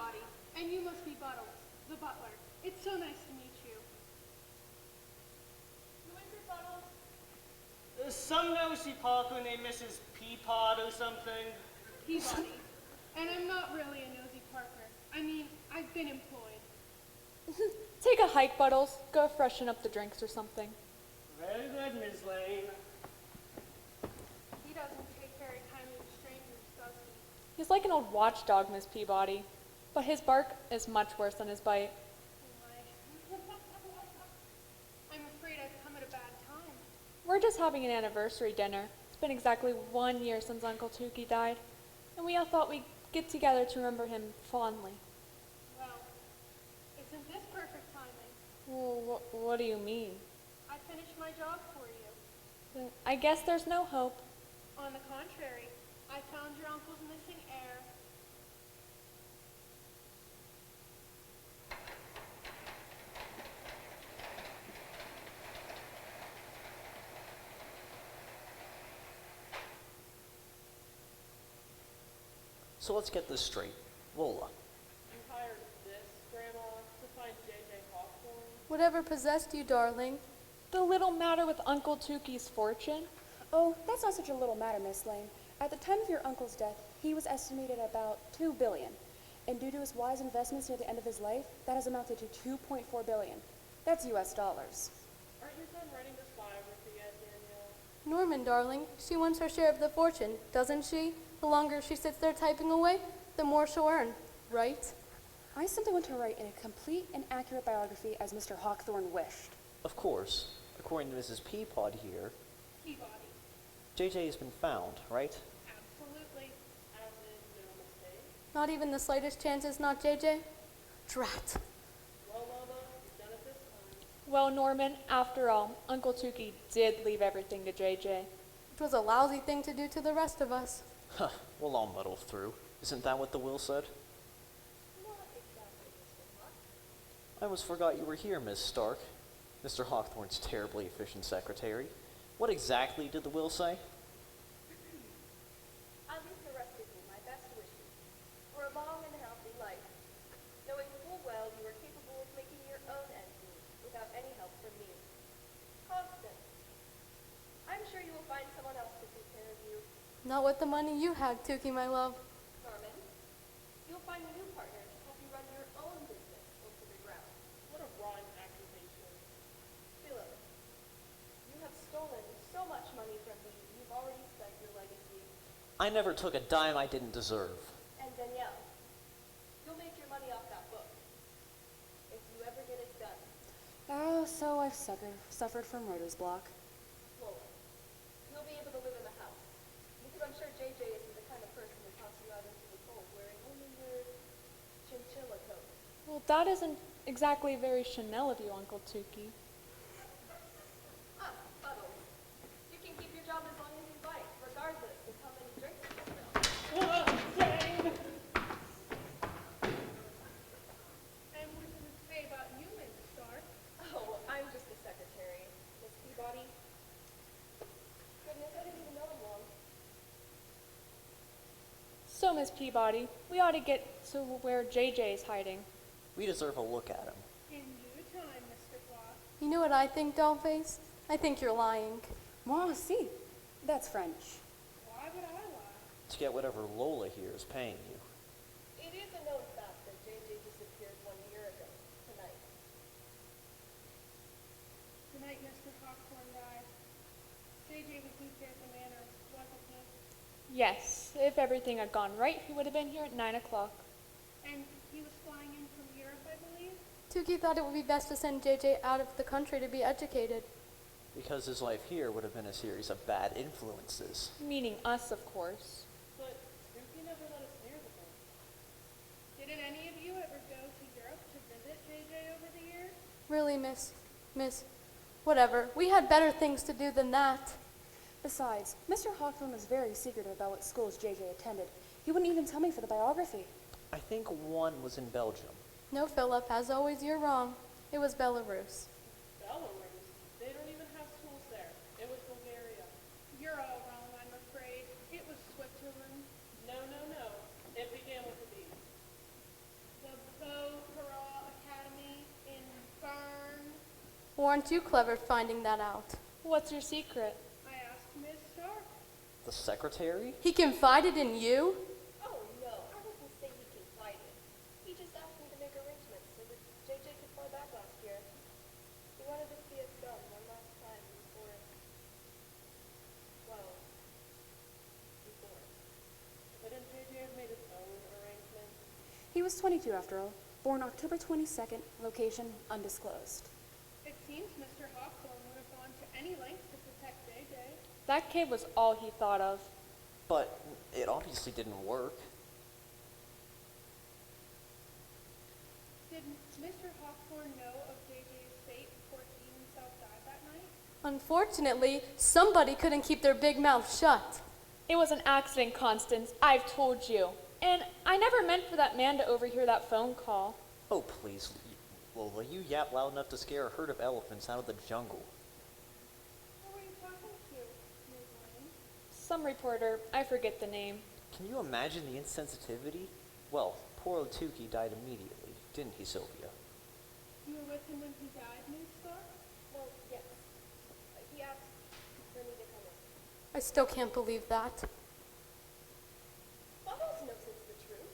Peabody, and you must be Buttles, the butler. It's so nice to meet you. Who is it, Buttles? Some nosy Parker named Mrs. Peapod or something. Peabody. And I'm not really a nosy Parker. I mean, I've been employed. Take a hike, Buttles. Go freshen up the drinks or something. Very good, Miss Lane. He doesn't take very kindly to strangers, does he? He's like an old watchdog, Miss Peabody, but his bark is much worse than his bite. Why? I'm afraid I've come at a bad time. We're just having an anniversary dinner. It's been exactly 1 year since Uncle Tukey died, and we all thought we'd get together to remember him fondly. Well, isn't this perfect timing? Well, what do you mean? I finished my job for you. I guess there's no hope. On the contrary, I found your uncle's missing heir. So let's get this straight. Lola. You hired this, Grandma, to find J.J. Hawthorne? Whatever possessed you, darling? The little matter with Uncle Tukey's fortune? Oh, that's not such a little matter, Miss Lane. At the time of your uncle's death, he was estimated at about $2 billion. And due to his wise investments near the end of his life, that has amounted to $2.4 billion. That's US dollars. Aren't you done writing this biography yet, Danielle? Norman, darling, she wants her share of the fortune, doesn't she? The longer she sits there typing away, the more she'll earn, right? I simply want to write in a complete and accurate biography as Mr. Hawthorne wished. Of course, according to Mrs. Peapod here, Peabody. JJ has been found, right? Absolutely. As in, no mistake? Not even the slightest chance it's not JJ? Drat. Well, Mama, you've done it this time. Well, Norman, after all, Uncle Tukey did leave everything to JJ. It was a lousy thing to do to the rest of us. Huh, we'll all muddle through. Isn't that what the will said? Not exactly, Mr. Hawk. I almost forgot you were here, Miss Stark. Mr. Hawthorne's terribly efficient secretary. What exactly did the will say? I leave the rest of you my best wishes for a long and healthy life, knowing full well you are capable of making your own ends meet without any help from me. Constance, I'm sure you will find someone else to take care of you. Not with the money you had, Tukey, my love. Norman, you'll find a new partner to help you run your own business into the ground. What a rotten accusation. Philip, you have stolen so much money from me, you've already spent your legacy. I never took a dime I didn't deserve. And Danielle, you'll make your money off that book. If you ever get it done. Oh, so I've suffered from writer's block. Lola, you'll be able to live in the house. Because I'm sure JJ isn't the kind of person to toss you out into the cold wearing only your chinchilla coat. Well, that isn't exactly very Chanel of you, Uncle Tukey. Ah, Buttles. You can keep your job as long as you like, regardless of how many drinks you spill. Dang! And what does it say about you, Miss Stark? Oh, I'm just the secretary. Miss Peabody. Goodness, I didn't even know him long. So, Miss Peabody, we ought to get to where JJ is hiding. We deserve a look at him. In due time, Mr. Clark. You know what I think, Dollface? I think you're lying. Moi aussi. That's French. Why would I lie? To get whatever Lola here is paying you. It is a known fact that JJ disappeared 1 year ago, tonight. The night Mr. Hawthorne died, JJ was moved here at the manor, wasn't he? Yes, if everything had gone right, he would have been here at 9 o'clock. And he was flying in from Europe, I believe? Tukey thought it would be best to send JJ out of the country to be educated. Because his life here would have been a series of bad influences. Meaning us, of course. But Tukey never let us near the book. Didn't any of you ever go to Europe to visit JJ over the years? Really, miss, whatever. We had better things to do than that. Besides, Mr. Hawthorne was very secretive about what schools JJ attended. He wouldn't even tell me for the biography. I think one was in Belgium. No, Philip, as always, you're wrong. It was Belarus. Belarus? They don't even have schools there. It was Bulgaria. You're all wrong, I'm afraid. It was Switzerland. No. It began with a B. Weren't you clever finding that out? What's your secret? I asked Miss Stark. The secretary? He confided in you? Oh no, I wouldn't say he confided. He just asked me to make arrangements so that JJ could fly back last year. He wanted to see us done one last time before, well, before. Couldn't JJ have made his own arrangements? He was 22 after all. Born October 22nd, location undisclosed. It seems Mr. Hawthorne would have gone to any lengths to protect JJ. That kid was all he thought of. But it obviously didn't work. Did Mr. Hawthorne know of JJ's fate before he himself died that night? Unfortunately, somebody couldn't keep their big mouth shut. It was an accident, Constance. I've told you. And I never meant for that man to overhear that phone call. Oh, please, Lola, you yap loud enough to scare a herd of elephants out of the jungle. Who were you talking to, Ms. Lane? Some reporter, I forget the name. Can you imagine the insensitivity? Well, poor Otuki died immediately, didn't he, Sylvia? You were with him when he died, Ms. Stark? Well, yes. He asked for me to come in. I still can't believe that. Bubbles knows it's the truth.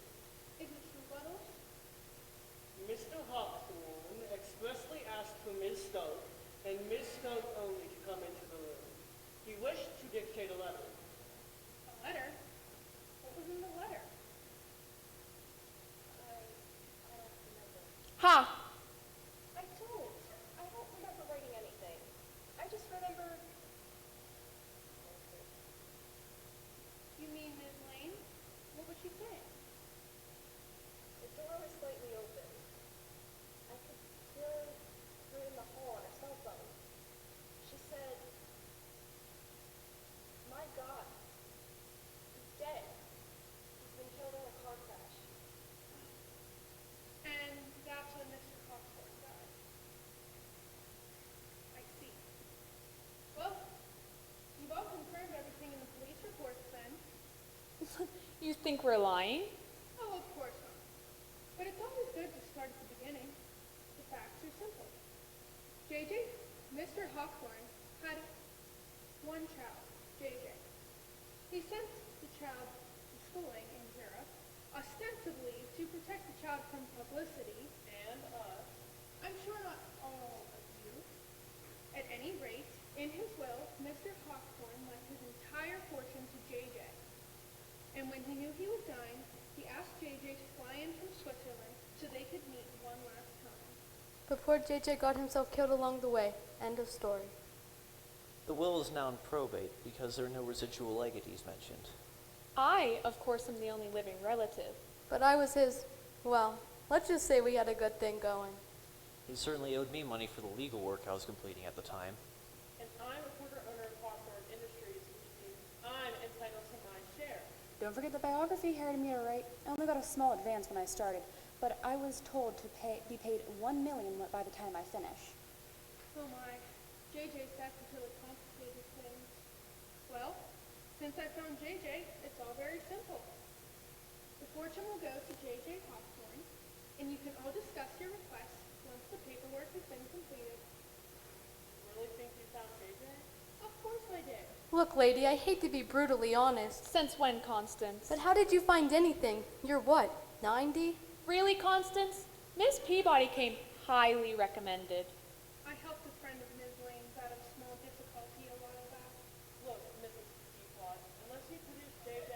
Is it true, Buttles? Mr. Hawthorne expressly asked for Miss Stoke, and Miss Stoke only to come into the room. He wished to dictate a letter. A letter? What was in the letter? I don't remember. Ha! I don't. I don't remember writing anything. I just remember. You mean Ms. Lane? What was she saying? The door was slightly open. I could hear her in the hall on her cell phone. She said, "My God, he's dead. He's been killed in a car crash." And that's when Mr. Hawthorne died. I see. Well, you've all confirmed everything in the police reports then. You think we're lying? Oh, of course not. But it's always good to start at the beginning. The facts are simple. JJ, Mr. Hawthorne had one child, JJ. He sent the child to schooling in Europe, ostensibly to protect the child from publicity, And us. I'm sure not all of you. At any rate, in his will, Mr. Hawthorne left his entire fortune to JJ. And when he knew he was dying, he asked JJ to fly in from Switzerland so they could meet one last time. But poor JJ got himself killed along the way. End of story. The will is now in probate because there are no residual legatees mentioned. I, of course, am the only living relative. But I was his, well, let's just say we had a good thing going. He certainly owed me money for the legal work I was completing at the time. And I'm a quarter owner of Hawthorne Industries, which means I'm entitled to my share. Don't forget the biography Heir me to write. I only got a small advance when I started, but I was told to be paid $1 million by the time I finish. Oh my, JJ's death has really complicated things. Well, since I found JJ, it's all very simple. The fortune will go to JJ Hawthorne, and you can all discuss your requests once the paperwork has been completed. Really think you found JJ? Of course I did. Look, lady, I hate to be brutally honest, Since when, Constance? but how did you find anything? You're what, 90? Really, Constance? Miss Peabody came highly recommended. I helped a friend of Ms. Lane's out of small difficulty a while back. Look, Mrs. Peapod, unless you produce JJ,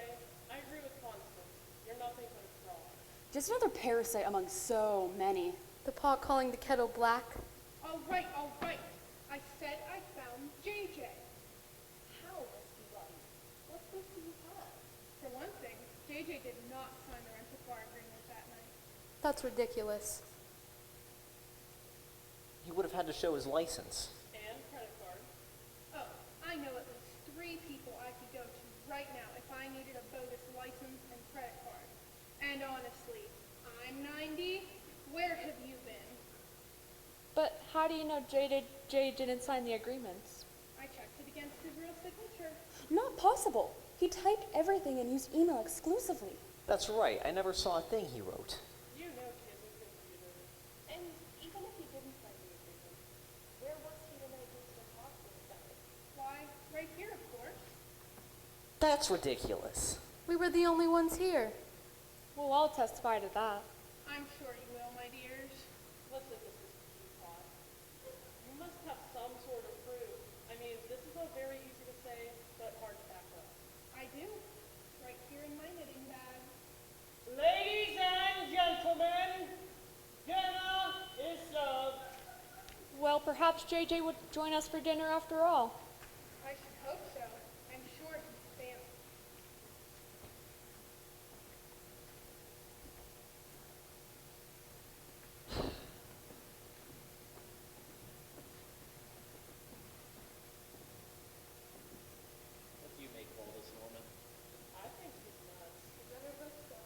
I agree with Constance. You're nothing but a fraud. Just another parasite among so many. The pot calling the kettle black? All right, all right. I said I found JJ. How, Miss Peabody? What proof do you have? For one thing, JJ did not sign the rental car agreement that night. That's ridiculous. He would have had to show his license. And credit card. Oh, I know at least 3 people I could go to right now if I needed a bogus license and credit card. And honestly, I'm 90. Where have you been? But how do you know Jay didn't sign the agreements? I checked it against his real signature. Not possible. He typed everything and used email exclusively. That's right, I never saw a thing he wrote. You know kids and computers. And even if he didn't sign the agreement, where were right here, of course. That's ridiculous. We were the only ones here. We'll all testify to that. I'm sure you will, my dears. Listen, Mrs. Teapot. You must have some sort of proof. I mean, this is all very easy to say, but hard to back up. I do. Right here in my knitting bag. Ladies and gentlemen, dinner is served. Well, perhaps JJ would join us for dinner after all. I should hope so. I'm sure he's failing. What do you make of all this, Norman? I think he's nuts. You better hope so.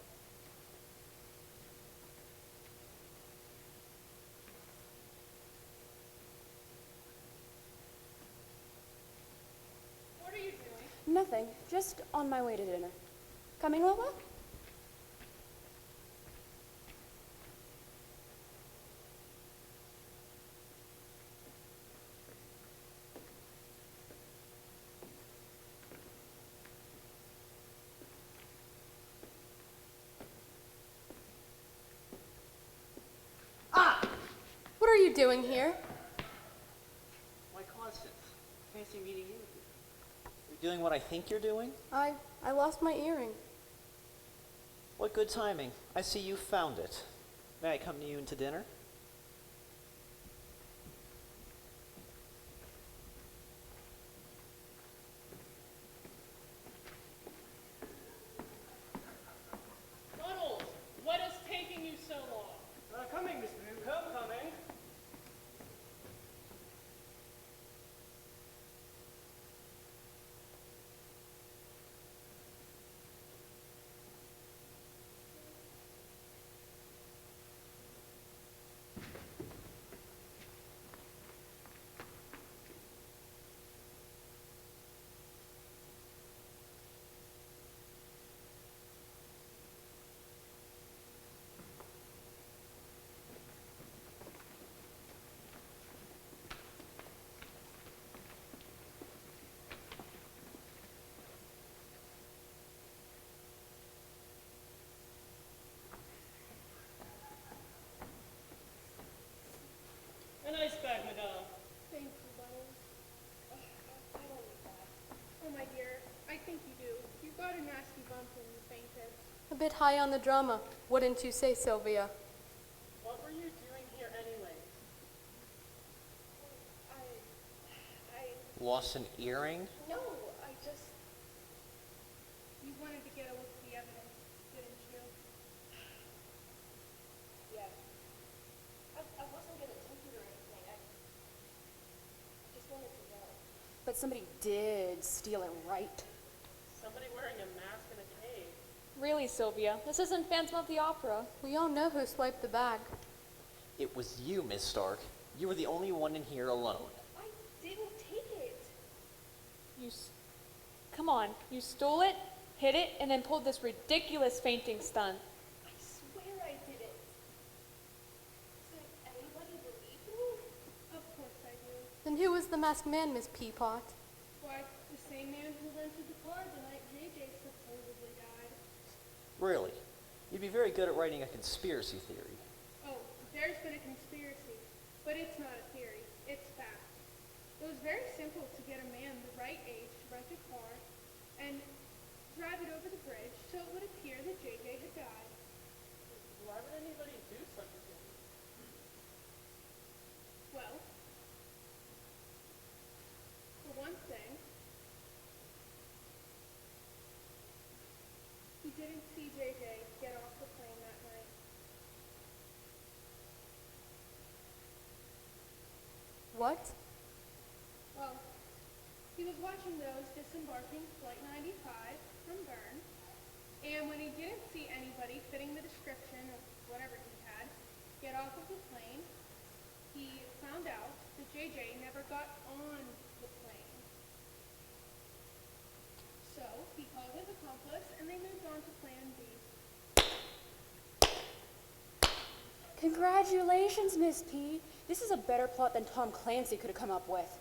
What are you doing? Nothing. Just on my way to dinner. Coming, Lola? What are you doing here? Why, Constance, fancy meeting you here. You're doing what I think you're doing? I lost my earring. What good timing. I see you found it. May I come to you into dinner? Donald, what is taking you so long? Coming, Mr. Newcomb, coming. A nice bag, madame. Thank you, Bones. I don't need that. Oh, my dear, I think you do. You got a nasty bump when you fainted. A bit high on the drama, wouldn't you say, Sylvia? What were you doing here anyway? Lost an earring? No, I just... You wanted to get a look at the evidence, didn't you? Yeah. I wasn't gonna take it or anything. I just wanted to know. But somebody did steal it, right? Somebody wearing a mask in a cave. Really, Sylvia, this isn't Phantom of the Opera. We all know who swiped the bag. It was you, Miss Stark. You were the only one in here alone. I didn't take it. Come on, you stole it, hid it, and then pulled this ridiculous fainting stunt. I swear I didn't. Does anybody believe me? Of course I do. Then who was the masked man, Miss Peapot? Why, the same man who rented the car the night JJ supposedly died. Really? You'd be very good at writing a conspiracy theory. Oh, there's been a conspiracy, but it's not a theory, it's fact. It was very simple to get a man the right age to rent a car and drive it over the bridge so it would appear that JJ had died. Why would anybody do such a thing? Well, for one thing, he didn't see JJ get off the plane that night. What? Well, he was watching those disembarking Flight 95 from Bern, and when he didn't see anybody fitting the description of whatever he had get off of the plane, he found out that JJ never got on the plane. So he called his accomplice, and they moved on to Plan B. Congratulations, Miss P. This is a better plot than Tom Clancy could have come up with.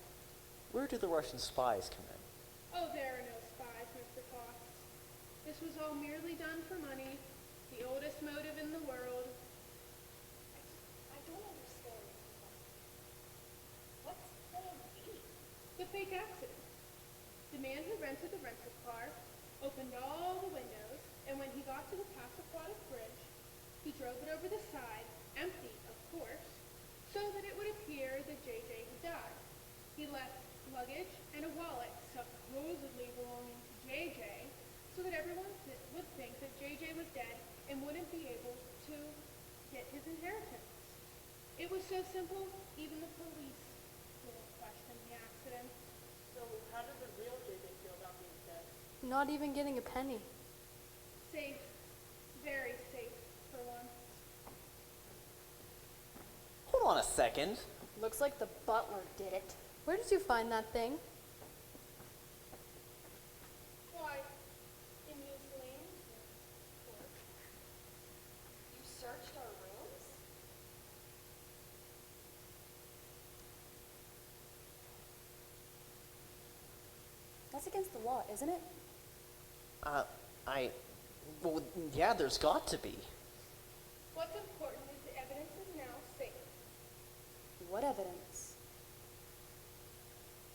Where do the Russian spies come in? Oh, there are no spies, Mr. Fox. This was all merely done for money, the oldest motive in the world. I don't understand. What's Plan B? The fake accident. The man who rented the rental car opened all the windows, and when he got to the Passaquoddy Bridge, he drove it over the side, empty, of course, so that it would appear that JJ had died. He left luggage and a wallet supposedly belonging to JJ, so that everyone would think that JJ was dead and wouldn't be able to get his inheritance. It was so simple, even the police didn't question the accident. So how did the real JJ feel about being dead? Not even getting a penny. Safe, very safe for once. Hold on a second. Looks like the butler did it. Where did you find that thing? Why, in Miss Lane's room, of course. You searched our rooms? That's against the law, isn't it? Well, yeah, there's got to be. What's important is the evidence is now safe. What evidence?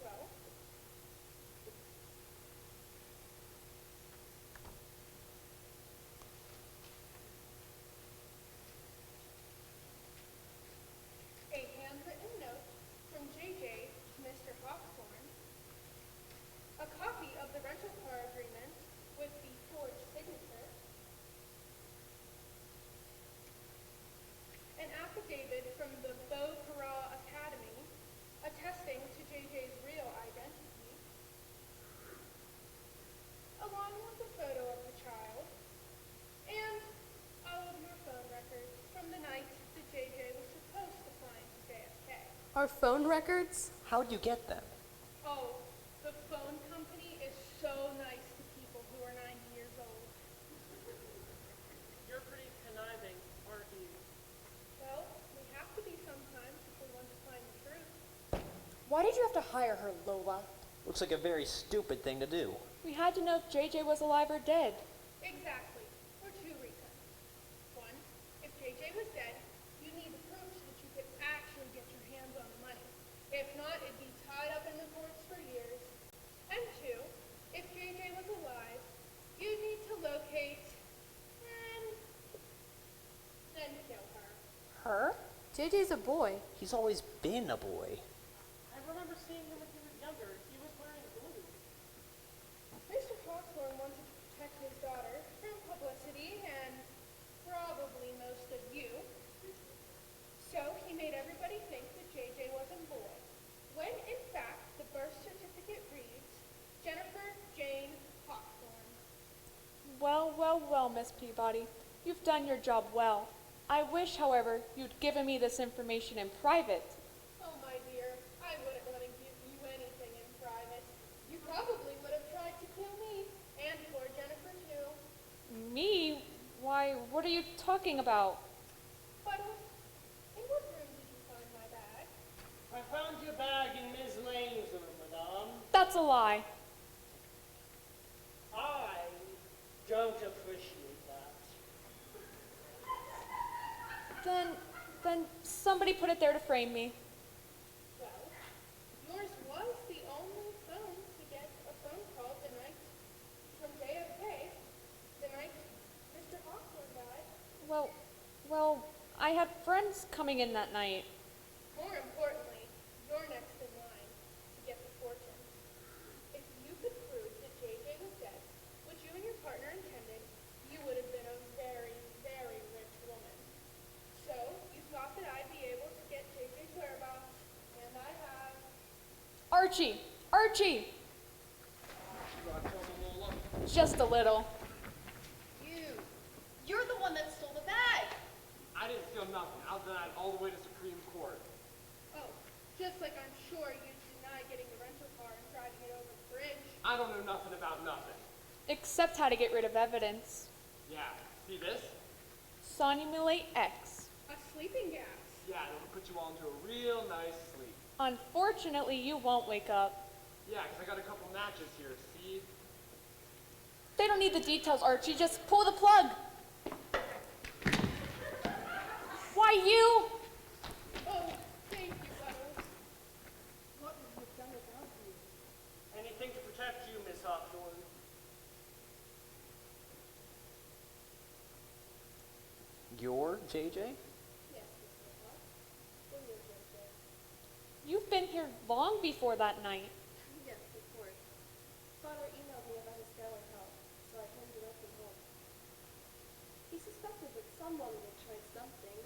Well, a handwritten note from JJ to Mr. Hawthorne, a copy of the rental car agreement with the forged signature, an affidavit from the Beaupara Academy attesting to JJ's real identity, along with a photo of the child, and all of your phone records from the night that JJ was supposed to fly into JFK. Our phone records? How'd you get them? Oh, the phone company is so nice to people who are 90 years old. You're pretty conniving, aren't you? Well, we have to be sometimes if we want to find the truth. Why did you have to hire her, Lola? Looks like a very stupid thing to do. We had to know if JJ was alive or dead. Exactly, for two reasons. One, if JJ was dead, you need the proof so that you could actually get your hands on the money. If not, it'd be tied up in the courts for years. And two, if JJ was alive, you need to locate and kill her. Her? JJ's a boy. He's always been a boy. I remember seeing him when he was younger. He was wearing blue. Mr. Hawthorne wanted to protect his daughter from publicity and probably most of you. So he made everybody think that JJ was a boy, when in fact the birth certificate reads Jennifer Jane Hawthorne. Well, well, well, Miss Peabody. You've done your job well. I wish, however, you'd given me this information in private. Oh, my dear, I wouldn't let him give you anything in private. You probably would have tried to kill me, and poor Jennifer too. Me? Why, what are you talking about? But in what room did you find my bag? I found your bag in Miss Lane's room, madame. That's a lie. I don't appreciate that. Then somebody put it there to frame me. Well, yours was the only phone to get a phone call the night from JFK, the night Mr. Hawthorne died. Well, I had friends coming in that night. More importantly, you're next in line to get the fortune. If you could prove that JJ was dead, which you and your partner intended, you would have been a very, very rich woman. So you thought that I'd be able to get JJ's whereabouts, and I have. Archie! Archie! You got trouble, Lola? Just a little. You're the one that stole the bag. I didn't steal nothing. I'll deny it all the way to Supreme Court. Oh, just like I'm sure you deny getting the rental car and driving it over the bridge. I don't know nothing about nothing. Except how to get rid of evidence. Yeah, see this? Sonumulate X. A sleeping gas. Yeah, it'll put you all into a real nice sleep. Unfortunately, you won't wake up. Yeah, 'cause I got a couple matches here, see? They don't need the details, Archie. Just pull the plug. Why you? Oh, thank you, Wells. What would we have done without you? Anything to protect you, Miss Hawthorne. You're JJ? Yes, Mr. Hawk. Will you, JJ? You've been here long before that night. Yes, of course. Father emailed me about his failing health, so I came directly home. He suspected that someone would try something,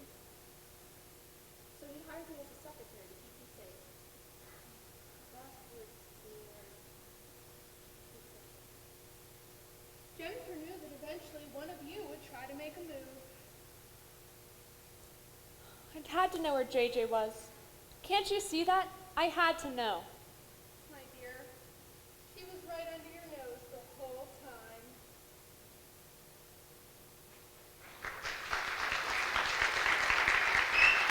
so he hired me as a secretary to keep me safe. Last words to me were, "Be safe." Jennifer knew that eventually one of you would try to make a move. I had to know where JJ was. Can't you see that? I had to know.